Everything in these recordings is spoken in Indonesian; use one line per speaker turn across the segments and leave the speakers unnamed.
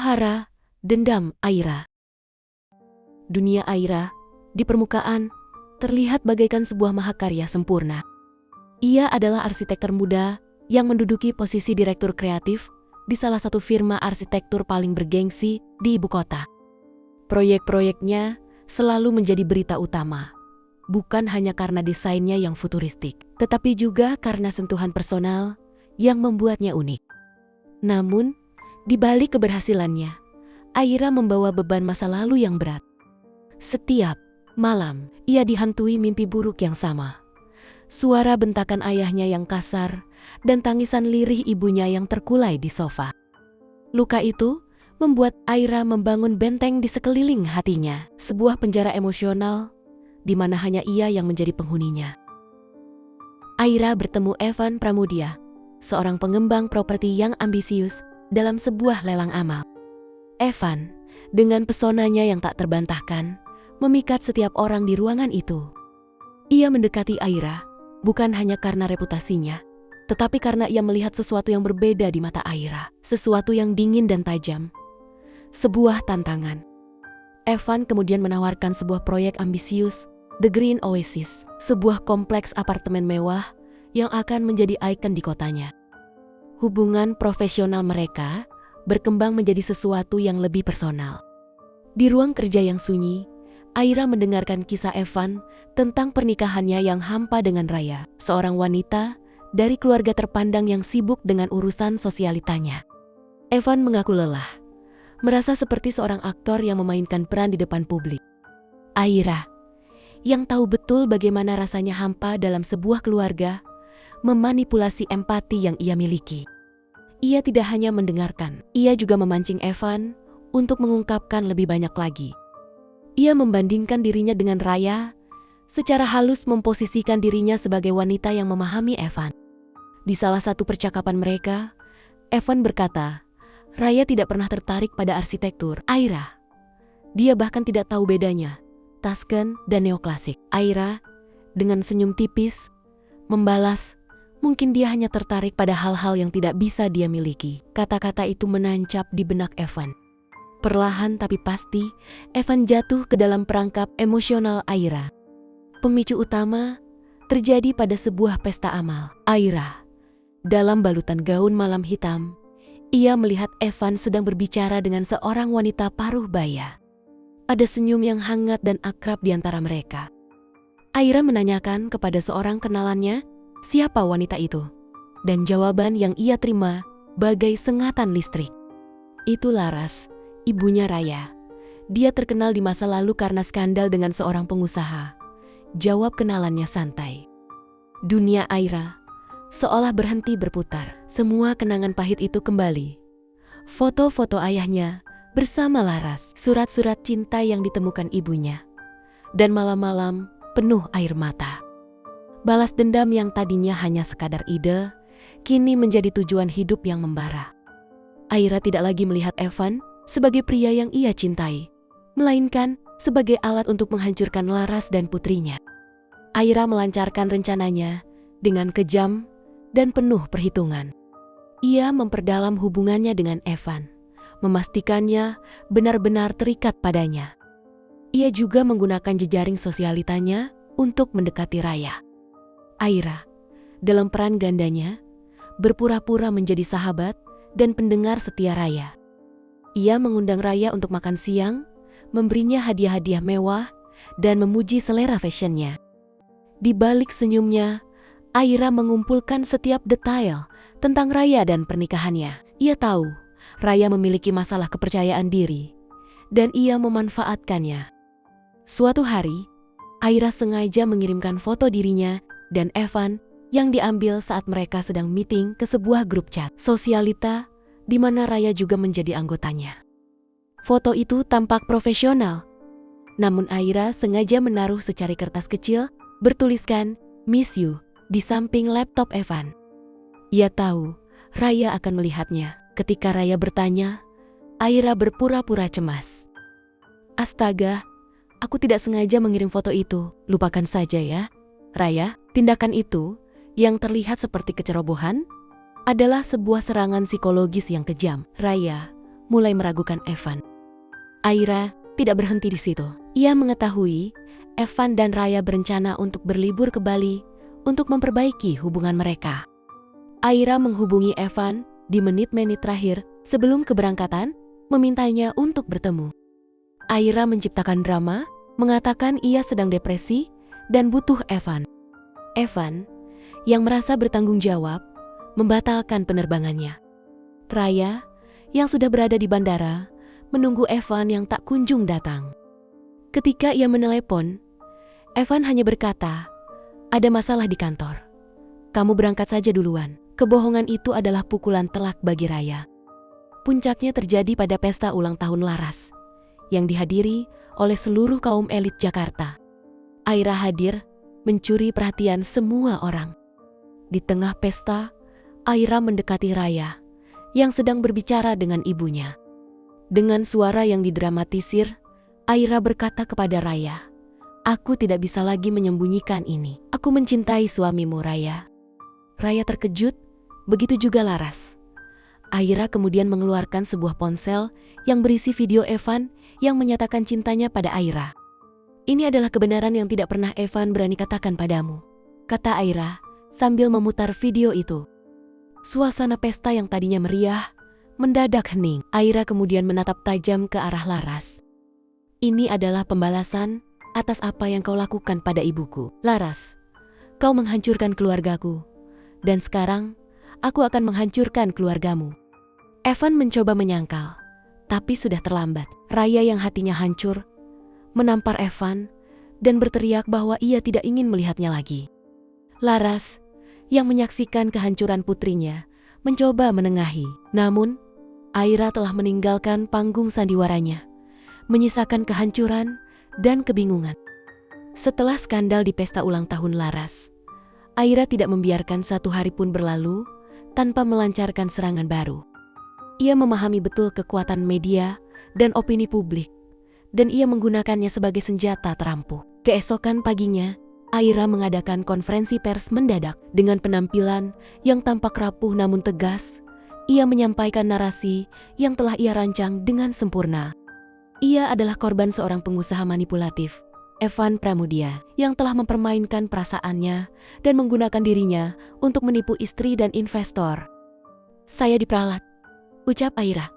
Prahara, dendam Aira. Dunia Aira, di permukaan, terlihat bagaikan sebuah mahakarya sempurna. Ia adalah arsitek termuda yang menduduki posisi direktur kreatif di salah satu firma arsitektur paling bergengsi di ibu kota. Proyek-proyeknya selalu menjadi berita utama, bukan hanya karena desainnya yang futuristik, tetapi juga karena sentuhan personal yang membuatnya unik. Namun, di balik keberhasilannya, Aira membawa beban masa lalu yang berat. Setiap malam, ia dihantui mimpi buruk yang sama. Suara bentakan ayahnya yang kasar dan tangisan lirih ibunya yang terkulai di sofa. Luka itu membuat Aira membangun benteng di sekeliling hatinya, sebuah penjara emosional di mana hanya ia yang menjadi penghuninya. Aira bertemu Evan Pramudia, seorang pengembang properti yang ambisius dalam sebuah lelang amal. Evan, dengan pesonanya yang tak terbantahkan, memikat setiap orang di ruangan itu. Ia mendekati Aira, bukan hanya karena reputasinya, tetapi karena ia melihat sesuatu yang berbeda di mata Aira, sesuatu yang dingin dan tajam. Sebuah tantangan. Evan kemudian menawarkan sebuah proyek ambisius, The Green Oasis, sebuah kompleks apartemen mewah yang akan menjadi ikon di kotanya. Hubungan profesional mereka berkembang menjadi sesuatu yang lebih personal. Di ruang kerja yang sunyi, Aira mendengarkan kisah Evan tentang pernikahannya yang hampa dengan Raya, seorang wanita dari keluarga terpandang yang sibuk dengan urusan sosialitanya. Evan mengaku lelah, merasa seperti seorang aktor yang memainkan peran di depan publik. Aira, yang tahu betul bagaimana rasanya hampa dalam sebuah keluarga, memanipulasi empati yang ia miliki. Ia tidak hanya mendengarkan, ia juga memancing Evan untuk mengungkapkan lebih banyak lagi. Ia membandingkan dirinya dengan Raya, secara halus memposisikan dirinya sebagai wanita yang memahami Evan. Di salah satu percakapan mereka, Evan berkata, Raya tidak pernah tertarik pada arsitektur Aira. Dia bahkan tidak tahu bedanya, Tuscan dan neoklasik. Aira, dengan senyum tipis, membalas, mungkin dia hanya tertarik pada hal-hal yang tidak bisa dia miliki. Kata-kata itu menancap di benak Evan. Perlahan tapi pasti, Evan jatuh ke dalam perangkap emosional Aira. Pemicu utama terjadi pada sebuah pesta amal. Aira, dalam balutan gaun malam hitam, ia melihat Evan sedang berbicara dengan seorang wanita paruh baya. Ada senyum yang hangat dan akrab di antara mereka. Aira menanyakan kepada seorang kenalannya, siapa wanita itu? Dan jawaban yang ia terima bagai sengatan listrik. Itu Laras, ibunya Raya. Dia terkenal di masa lalu karena skandal dengan seorang pengusaha. Jawab kenalannya santai. Dunia Aira seolah berhenti berputar. Semua kenangan pahit itu kembali. Foto-foto ayahnya bersama Laras, surat-surat cinta yang ditemukan ibunya. Dan malam-malam penuh air mata. Balas dendam yang tadinya hanya sekadar ide, kini menjadi tujuan hidup yang membara. Aira tidak lagi melihat Evan sebagai pria yang ia cintai, melainkan sebagai alat untuk menghancurkan Laras dan putrinya. Aira melancarkan rencananya dengan kejam dan penuh perhitungan. Ia memperdalam hubungannya dengan Evan, memastikannya benar-benar terikat padanya. Ia juga menggunakan jejaring sosialitanya untuk mendekati Raya. Aira, dalam peran gandanya, berpura-pura menjadi sahabat dan pendengar setia Raya. Ia mengundang Raya untuk makan siang, memberinya hadiah-hadiah mewah, dan memuji selera fashionnya. Di balik senyumnya, Aira mengumpulkan setiap detail tentang Raya dan pernikahannya. Ia tahu Raya memiliki masalah kepercayaan diri, dan ia memanfaatkannya. Suatu hari, Aira sengaja mengirimkan foto dirinya dan Evan yang diambil saat mereka sedang meeting ke sebuah grup chat sosialita di mana Raya juga menjadi anggotanya. Foto itu tampak profesional, namun Aira sengaja menaruh secari kertas kecil bertuliskan "Miss You" di samping laptop Evan. Ia tahu Raya akan melihatnya. Ketika Raya bertanya, Aira berpura-pura cemas. Astaga, aku tidak sengaja mengirim foto itu. Lupakan saja ya, Raya. Tindakan itu, yang terlihat seperti kecerobohan, adalah sebuah serangan psikologis yang kejam. Raya mulai meragukan Evan. Aira tidak berhenti di situ. Ia mengetahui Evan dan Raya berencana untuk berlibur ke Bali untuk memperbaiki hubungan mereka. Aira menghubungi Evan di menit-menit terakhir sebelum keberangkatan, memintanya untuk bertemu. Aira menciptakan drama, mengatakan ia sedang depresi dan butuh Evan. Evan, yang merasa bertanggung jawab, membatalkan penerbangannya. Raya, yang sudah berada di bandara, menunggu Evan yang tak kunjung datang. Ketika ia menelepon, Evan hanya berkata, "Ada masalah di kantor. Kamu berangkat saja duluan." Kebohongan itu adalah pukulan telak bagi Raya. Puncaknya terjadi pada pesta ulang tahun Laras, yang dihadiri oleh seluruh kaum elit Jakarta. Aira hadir, mencuri perhatian semua orang. Di tengah pesta, Aira mendekati Raya, yang sedang berbicara dengan ibunya. Dengan suara yang didramatisir, Aira berkata kepada Raya, "Aku tidak bisa lagi menyembunyikan ini. Aku mencintai suamimu, Raya." Raya terkejut, begitu juga Laras. Aira kemudian mengeluarkan sebuah ponsel yang berisi video Evan yang menyatakan cintanya pada Aira. "Ini adalah kebenaran yang tidak pernah Evan berani katakan padamu," kata Aira sambil memutar video itu. Suasana pesta yang tadinya meriah mendadak hening. Aira kemudian menatap tajam ke arah Laras. "Ini adalah pembalasan atas apa yang kau lakukan pada ibuku. Laras, kau menghancurkan keluargaku. Dan sekarang, aku akan menghancurkan keluargamu." Evan mencoba menyangkal, tapi sudah terlambat. Raya yang hatinya hancur, menampar Evan dan berteriak bahwa ia tidak ingin melihatnya lagi. Laras, yang menyaksikan kehancuran putrinya, mencoba menengahi. Namun, Aira telah meninggalkan panggung sandiwaranya, menyisakan kehancuran dan kebingungan. Setelah skandal di pesta ulang tahun Laras, Aira tidak membiarkan satu hari pun berlalu tanpa melancarkan serangan baru. Ia memahami betul kekuatan media dan opini publik, dan ia menggunakannya sebagai senjata terampuh. Keesokan paginya, Aira mengadakan konferensi pers mendadak dengan penampilan yang tampak rapuh namun tegas. Ia menyampaikan narasi yang telah ia rancang dengan sempurna. Ia adalah korban seorang pengusaha manipulatif, Evan Pramudia, yang telah mempermainkan perasaannya dan menggunakan dirinya untuk menipu istri dan investor. "Saya diperalat," ucap Aira.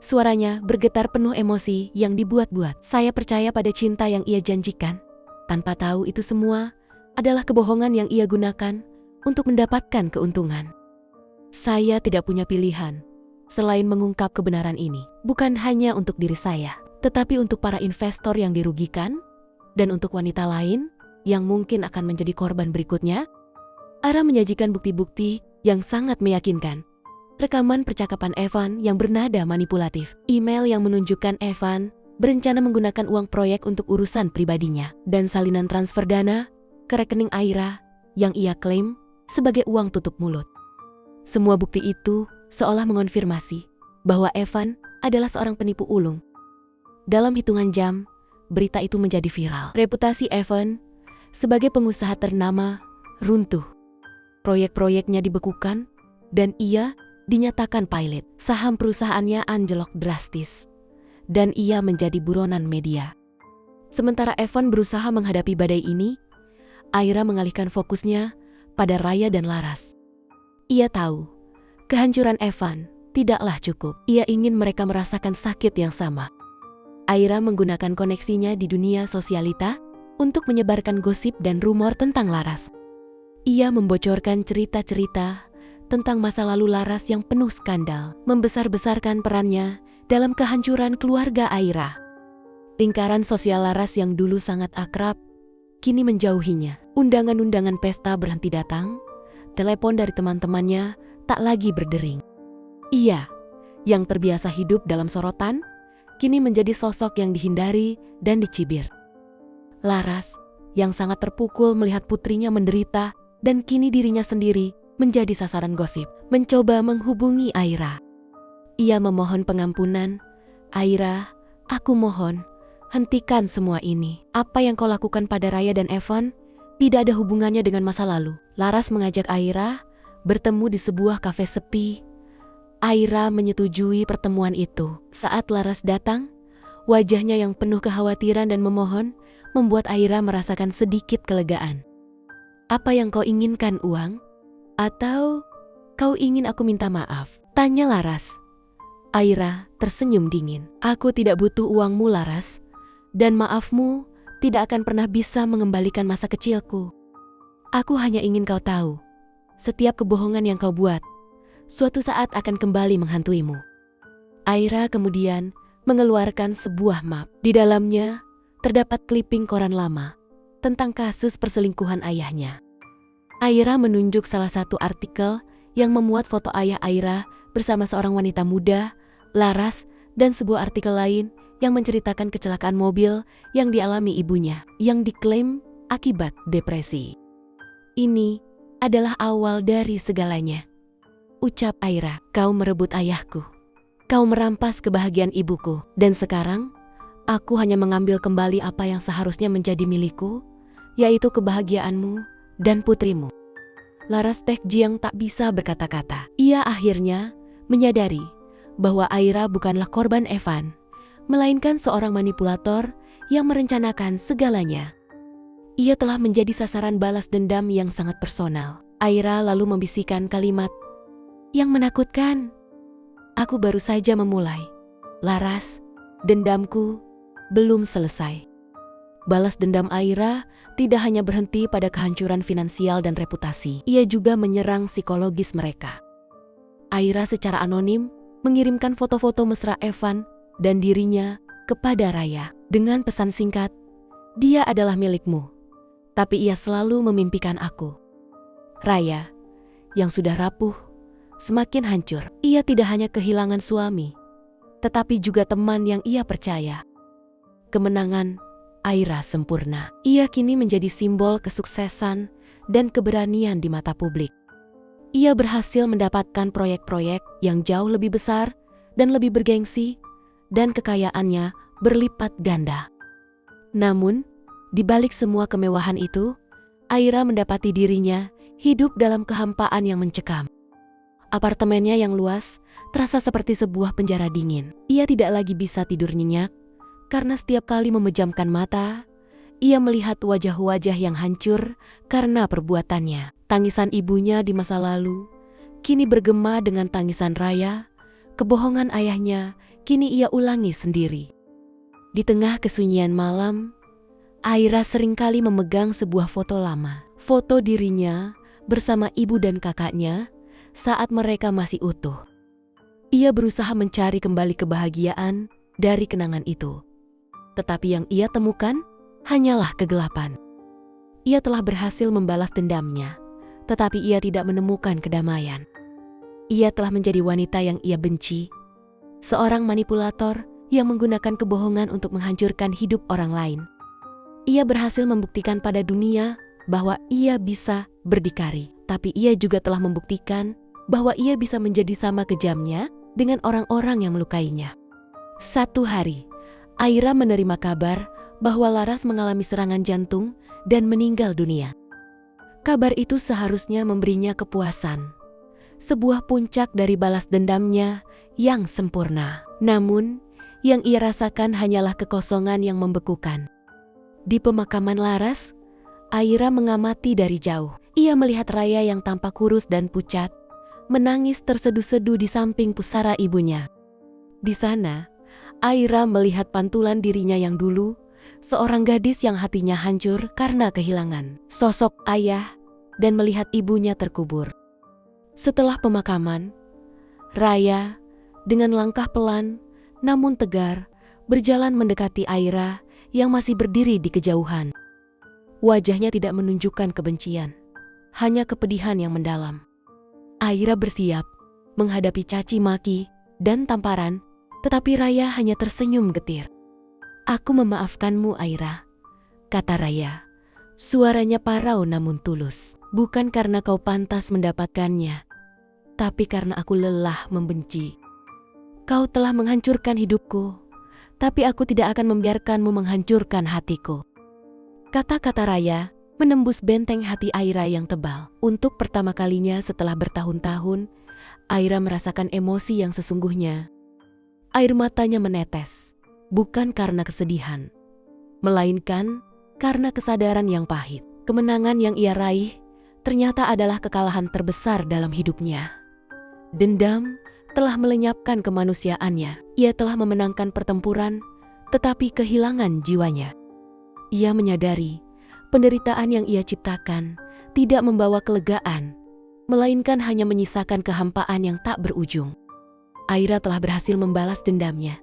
Suaranya bergetar penuh emosi yang dibuat-buat. "Saya percaya pada cinta yang ia janjikan, tanpa tahu itu semua adalah kebohongan yang ia gunakan untuk mendapatkan keuntungan. Saya tidak punya pilihan selain mengungkap kebenaran ini, bukan hanya untuk diri saya, tetapi untuk para investor yang dirugikan, dan untuk wanita lain yang mungkin akan menjadi korban berikutnya." Aira menyajikan bukti-bukti yang sangat meyakinkan. Rekaman percakapan Evan yang bernada manipulatif, email yang menunjukkan Evan berencana menggunakan uang proyek untuk urusan pribadinya, dan salinan transfer dana ke rekening Aira yang ia klaim sebagai uang tutup mulut. Semua bukti itu seolah mengonfirmasi bahwa Evan adalah seorang penipu ulung. Dalam hitungan jam, berita itu menjadi viral. Reputasi Evan sebagai pengusaha ternama runtuh. Proyek-proyeknya dibekukan dan ia dinyatakan pilot. Saham perusahaannya anjlok drastis dan ia menjadi buronan media. Sementara Evan berusaha menghadapi badai ini, Aira mengalihkan fokusnya pada Raya dan Laras. Ia tahu kehancuran Evan tidaklah cukup. Ia ingin mereka merasakan sakit yang sama. Aira menggunakan koneksinya di dunia sosialita untuk menyebarkan gosip dan rumor tentang Laras. Ia membocorkan cerita-cerita tentang masa lalu Laras yang penuh skandal, membesar-besarkan perannya dalam kehancuran keluarga Aira. Lingkaran sosial Laras yang dulu sangat akrab, kini menjauhinya. Undangan-undangan pesta berhenti datang, telepon dari teman-temannya tak lagi berdering. Ia, yang terbiasa hidup dalam sorotan, kini menjadi sosok yang dihindari dan dicibir. Laras, yang sangat terpukul melihat putrinya menderita dan kini dirinya sendiri menjadi sasaran gosip, mencoba menghubungi Aira. Ia memohon pengampunan. "Aira, aku mohon, hentikan semua ini. Apa yang kau lakukan pada Raya dan Evan tidak ada hubungannya dengan masa lalu." Laras mengajak Aira bertemu di sebuah kafe sepi. Aira menyetujui pertemuan itu. Saat Laras datang, wajahnya yang penuh kekhawatiran dan memohon membuat Aira merasakan sedikit kelegaan. "Apa yang kau inginkan, uang? Atau kau ingin aku minta maaf?" tanya Laras. Aira tersenyum dingin. "Aku tidak butuh uangmu, Laras. Dan maafmu tidak akan pernah bisa mengembalikan masa kecilku. Aku hanya ingin kau tahu, setiap kebohongan yang kau buat, suatu saat akan kembali menghantuimu." Aira kemudian mengeluarkan sebuah map. Di dalamnya terdapat kliping koran lama tentang kasus perselingkuhan ayahnya. Aira menunjuk salah satu artikel yang memuat foto ayah Aira bersama seorang wanita muda, Laras, dan sebuah artikel lain yang menceritakan kecelakaan mobil yang dialami ibunya yang diklaim akibat depresi. "Ini adalah awal dari segalanya," ucap Aira. "Kau merebut ayahku. Kau merampas kebahagiaan ibuku. Dan sekarang, aku hanya mengambil kembali apa yang seharusnya menjadi milikku, yaitu kebahagiaanmu dan putrimu." Laras Tekjiang tak bisa berkata-kata. Ia akhirnya menyadari bahwa Aira bukanlah korban Evan, melainkan seorang manipulator yang merencanakan segalanya. Ia telah menjadi sasaran balas dendam yang sangat personal. Aira lalu membisikkan kalimat yang menakutkan. "Aku baru saja memulai. Laras, dendamku belum selesai." Balas dendam Aira tidak hanya berhenti pada kehancuran finansial dan reputasi. Ia juga menyerang psikologis mereka. Aira secara anonim mengirimkan foto-foto mesra Evan dan dirinya kepada Raya dengan pesan singkat, "Dia adalah milikmu, tapi ia selalu memimpikan aku." Raya, yang sudah rapuh, semakin hancur. Ia tidak hanya kehilangan suami, tetapi juga teman yang ia percaya. Kemenangan Aira sempurna. Ia kini menjadi simbol kesuksesan dan keberanian di mata publik. Ia berhasil mendapatkan proyek-proyek yang jauh lebih besar dan lebih bergengsi, dan kekayaannya berlipat ganda. Namun, di balik semua kemewahan itu, Aira mendapati dirinya hidup dalam kehampaan yang mencekam. Apartemennya yang luas terasa seperti sebuah penjara dingin. Ia tidak lagi bisa tidur nyenyak, karena setiap kali memejamkan mata, ia melihat wajah-wajah yang hancur karena perbuatannya. Tangisan ibunya di masa lalu kini bergema dengan tangisan Raya. Kebohongan ayahnya kini ia ulangi sendiri. Di tengah kesunyian malam, Aira seringkali memegang sebuah foto lama. Foto dirinya bersama ibu dan kakaknya saat mereka masih utuh. Ia berusaha mencari kembali kebahagiaan dari kenangan itu. Tetapi yang ia temukan hanyalah kegelapan. Ia telah berhasil membalas dendamnya, tetapi ia tidak menemukan kedamaian. Ia telah menjadi wanita yang ia benci, seorang manipulator yang menggunakan kebohongan untuk menghancurkan hidup orang lain. Ia berhasil membuktikan pada dunia bahwa ia bisa berdikari, tapi ia juga telah membuktikan bahwa ia bisa menjadi sama kejamnya dengan orang-orang yang melukainya. Satu hari, Aira menerima kabar bahwa Laras mengalami serangan jantung dan meninggal dunia. Kabar itu seharusnya memberinya kepuasan, sebuah puncak dari balas dendamnya yang sempurna. Namun, yang ia rasakan hanyalah kekosongan yang membekukan. Di pemakaman Laras, Aira mengamati dari jauh. Ia melihat Raya yang tampak kurus dan pucat, menangis terseduh-seduh di samping pusara ibunya. Di sana, Aira melihat pantulan dirinya yang dulu, seorang gadis yang hatinya hancur karena kehilangan sosok ayah dan melihat ibunya terkubur. Setelah pemakaman, Raya dengan langkah pelan namun tegar berjalan mendekati Aira yang masih berdiri di kejauhan. Wajahnya tidak menunjukkan kebencian, hanya kepedihan yang mendalam. Aira bersiap menghadapi caci maki dan tamparan, tetapi Raya hanya tersenyum getir. "Aku memaafkanmu, Aira," kata Raya. Suaranya parau namun tulus. "Bukan karena kau pantas mendapatkannya, tapi karena aku lelah membenci. Kau telah menghancurkan hidupku, tapi aku tidak akan membiarkanmu menghancurkan hatiku." Kata-kata Raya menembus benteng hati Aira yang tebal. Untuk pertama kalinya setelah bertahun-tahun, Aira merasakan emosi yang sesungguhnya. Air matanya menetes, bukan karena kesedihan, melainkan karena kesadaran yang pahit. Kemenangan yang ia raih ternyata adalah kekalahan terbesar dalam hidupnya. Dendam telah melenyapkan kemanusiaannya. Ia telah memenangkan pertempuran, tetapi kehilangan jiwanya. Ia menyadari penderitaan yang ia ciptakan tidak membawa kelegaan, melainkan hanya menyisakan kehampaan yang tak berujung. Aira telah berhasil membalas dendamnya,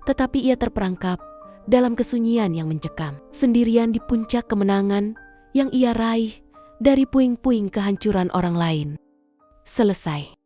tetapi ia terperangkap dalam kesunyian yang mencekam, sendirian di puncak kemenangan yang ia raih dari puing-puing kehancuran orang lain. Selesai.